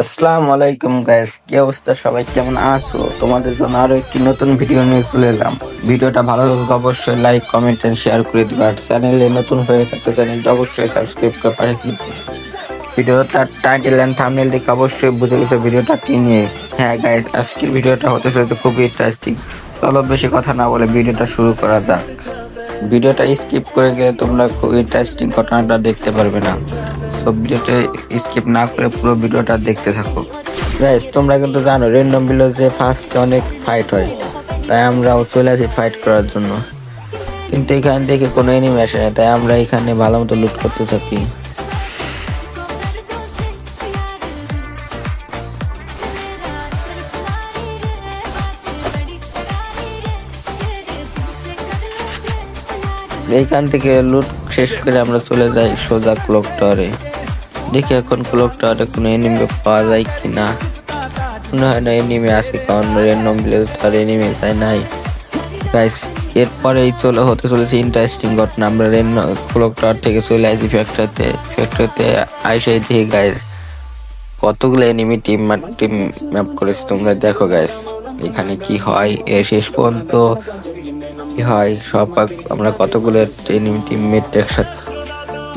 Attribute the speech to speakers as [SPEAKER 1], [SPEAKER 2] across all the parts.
[SPEAKER 1] আসসালামু আলাইকুম গাইস, কি অবস্থা? সবাই কেমন আছো? তোমাদের জন্য আরো একটি নতুন ভিডিও নিয়ে চলে এলাম। ভিডিওটা ভালো লাগলে অবশ্যই লাইক, কমেন্ট এন্ড শেয়ার করে দিবে। আর চ্যানেলে নতুন হয়ে থাকলে চ্যানেলটা অবশ্যই সাবস্ক্রাইব করে পাশে দিবে। ভিডিওটার টাইটেল এন্ড থাম্বনেল দেখে অবশ্যই বুঝে গেছো ভিডিওটা কি নিয়ে। হ্যাঁ গাইস, আজকের ভিডিওটা হতে চলেছে খুবই ইন্টারেস্টিং। চলো বেশি কথা না বলে ভিডিওটা শুরু করা যাক। ভিডিওটা স্কিপ করে গেলে তোমরা খুব ইন্টারেস্টিং ঘটনাটা দেখতে পারবে না। সব ভিডিওটা স্কিপ না করে পুরো ভিডিওটা দেখতে থাকো। গাইস, তোমরা কিন্তু জানো র্যান্ডম ভিলেজে ফার্স্টে অনেক ফাইট হয়, তাই আমরাও চলে আসি ফাইট করার জন্য। কিন্তু এখানে দেখে কোনো এনিমি আসে না, তাই আমরা এখানে ভালো মতো লুট করতে থাকি। এইখান থেকে লুট শেষ করে আমরা চলে যাই সোজা ক্লক টাওয়ারে। দেখি এখন ক্লক টাওয়ারে কোনো এনিমি পাওয়া যায় কিনা। মনে হয় না এনিমি আছে, কারণ র্যান্ডম ভিলেজ আর এনিমি তাই নাই। গাইস, এরপরেই হতে চলেছে ইন্টারেস্টিং ঘটনা। আমরা ক্লক টাওয়ার থেকে চলে আসি ফ্যাক্টরিতে আইসাই দেখি গাইস কতগুলো এনিমি টিম ম্যাপ করেছে। তোমরা দেখো গাইস এখানে কি হয়, এর শেষ পর্যন্ত কি হয় সব আমরা কতগুলো এনিমি টিমমেট একসাথে।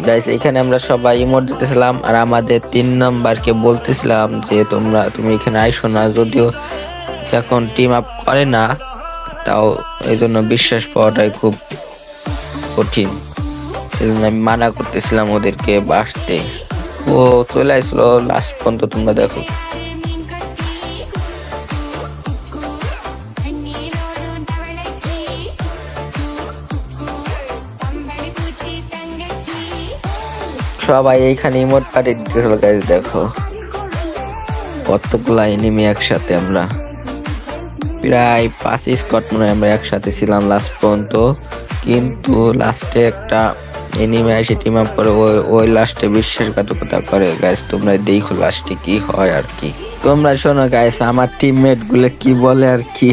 [SPEAKER 1] গাইস, এখানে আমরা সবাই ইমোট দিতেছিলাম আর আমাদের 3 নাম্বারকে বলতেছিলাম যে তুমি এখানে আইসো না, যদিও এখন টিম আপ করে না, তাও এই জন্য বিশ্বাস পাওয়াটাই খুব কঠিন। এই জন্য আমি মানা করতেছিলাম ওদেরকে আসতে। ও চলে আসলো লাস্ট পর্যন্ত, তোমরা দেখো। সবাই এইখানে ইমোট পাঠিয়ে দিতেছিল গাইস, দেখো কতগুলা এনিমি একসাথে। আমরা প্রায় 5 স্কোয়াড মনে হয় আমরা একসাথে ছিলাম লাস্ট পর্যন্ত, কিন্তু লাস্টে একটা এনিমি এসে টিম আপ করে, ওই লাস্টে বিশ্বাসঘাতকতা করে। গাইস তোমরা দেখো লাস্টে কি হয় আর কি। তোমরা শোনো গাইস আমার টিমমেট গুলো কি বলে আর কি।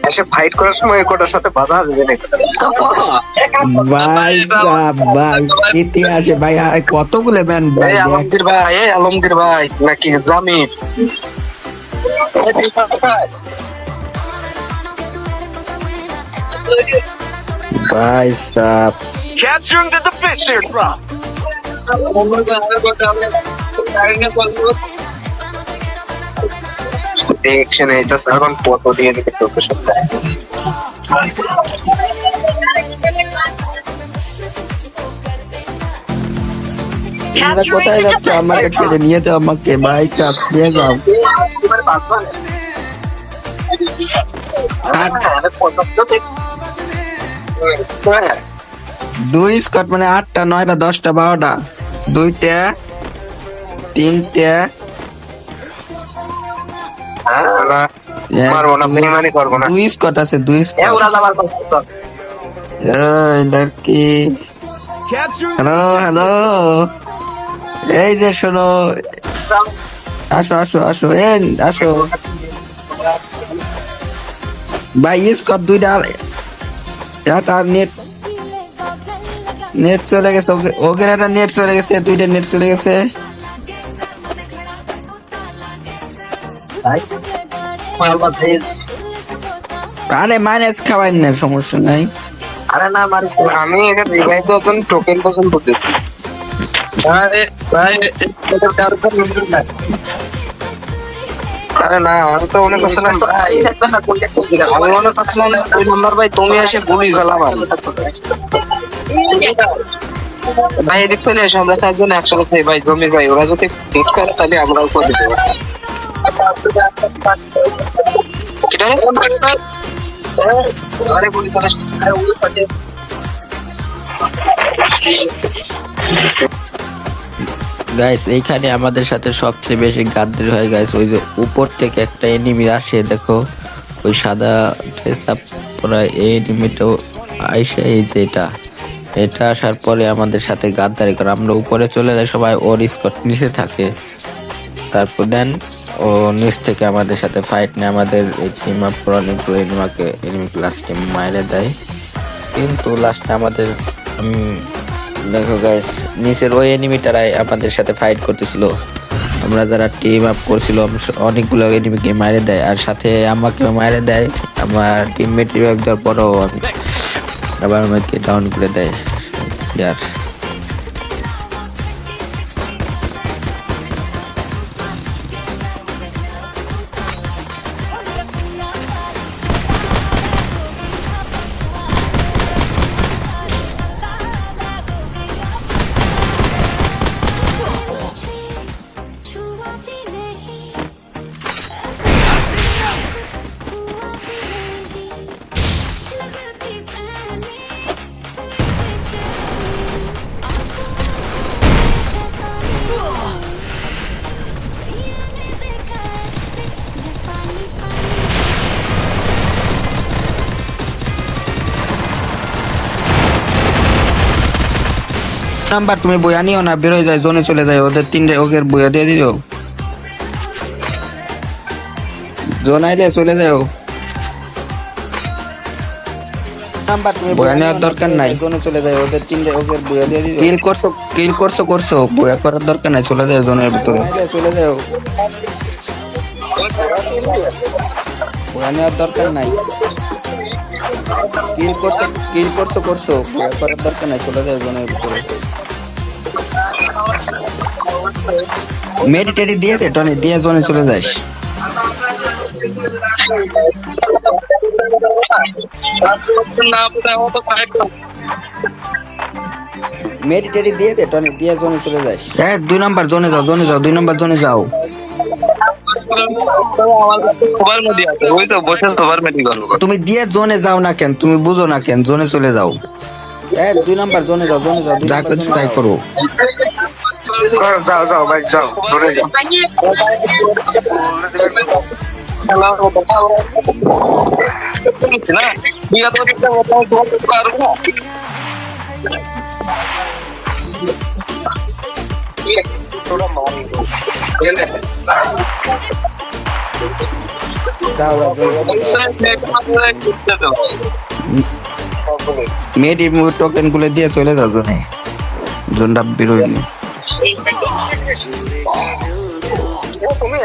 [SPEAKER 2] এসে ফাইট করার সময় কোটার সাথে বাধা দেবে না।
[SPEAKER 1] ভাই সাব ভাই ইতিহাসে ভাই আর কতগুলো ম্যান ভাই।
[SPEAKER 2] আলমগীর ভাই নাকি জামির
[SPEAKER 1] ভাই sub
[SPEAKER 3] Capturing the defense aircraft.
[SPEAKER 2] দেখছেন এটা এখন কত দিয়ে দিতে চোখের সাথে।
[SPEAKER 1] তোমরা কোথায় যাচ্ছ? আমাকে ছেড়ে নিয়ে যাও, আমাকে ভাই সাব নিয়ে যাও। দুই স্কট মানে 8টা 9টা 10টা 12টা 2টা 3টা দুই স্কট আছে, 2 স্কট। লড়কি হ্যালো হ্যালো, এই যে শোনো, আসো আসো আসো আসো ভাই। স্কট 2টা, এটা নেট চলে গেছে, ওদের একটা নেট চলে গেছে, 2টা নেট চলে গেছে। আরে মাইনাস খাওয়াই না, সমস্যা নাই।
[SPEAKER 2] আরে না আমি এখানে রিভাইভ দেওয়ার টোকেন পর্যন্ত দিচ্ছি। আরে না আমি তো অনেক নাম্বার ভাই, তুমি এসে গুলি ফেলাবার ভাই। এদিক চলে এসো, আমরা 4 জন একসাথে খাই ভাই। জমির ভাই ওরা যদি হিট করে তাহলে আমরাও করে দেবো।
[SPEAKER 1] গাইস এইখানে আমাদের সাথে সবচেয়ে বেশি গাদ্দারি হয় গাইস। ওই যে উপর থেকে একটা এনিমি আসে, দেখো ওই সাদা ড্রেস আপ করা এনিমিটাও আইসে, এই যে এটা আসার পরে আমাদের সাথে গাদ্দারি করে। আমরা উপরে চলে যাই, সবাই ওর স্কট নিচে থাকে। তারপর দেন ও নিচ থেকে আমাদের সাথে ফাইট নেয়। আমাদের এই টিম আপ করা অনেকগুলো এনিমিকে লাস্টে মাইরে দেয়, কিন্তু লাস্টে আমাদের দেখো গাইস নিচের ওই এনিমিটারাই আমাদের সাথে ফাইট করতেছিল। আমরা যারা টিম আপ করছিল অনেকগুলো এনিমিকে মারে দেয়, আর সাথে আমাকেও মারে দেয়। আমার টিমমেট রিভাইভ দেওয়ার পরেও আবার আমাকে ডাউন করে দেয়। ইয়ার নাম্বার তুমি বইয়া নিও না, বেরোয় যায়, জোনে চলে যায়। ওদের তিনটে ওকে বইয়া দিয়ে দিও, জোন আইলে চলে যাও। নাম্বার তুমি বইয়া নেওয়ার দরকার নাই, জোনে চলে যায়। ওদের তিনটে ওকে বইয়া দিয়ে দিও। কিল করছো বইয়া করার দরকার নাই, চলে যায় জোনের ভিতরে, চলে যাও। বইয়া নেওয়ার দরকার নাই, কিল করছো বইয়া করার দরকার নাই, চলে যায় জোনের ভিতরে। মেডিটেটি দিয়ে দে টনি, দিয়ে জোনে চলে যাস। মেডিটেটি দিয়ে দে টনি, দিয়ে জোনে চলে যাস। হ্যাঁ 2 নাম্বার জোনে যাও, 2 নাম্বার জোনে যাও। তুমি দিয়ে জোনে যাও না কেন, তুমি বুঝো না কেন, জোনে চলে যাও। হ্যাঁ 2 নাম্বার জোনে যাও, যা করছো তাই করো।
[SPEAKER 2] যাও ভাই যাও, ধরে যাও।
[SPEAKER 1] মেডি টোকেন গুলো দিয়ে চলে যাও জোনে, জোনটা বেরোয়নি।
[SPEAKER 2] তুমি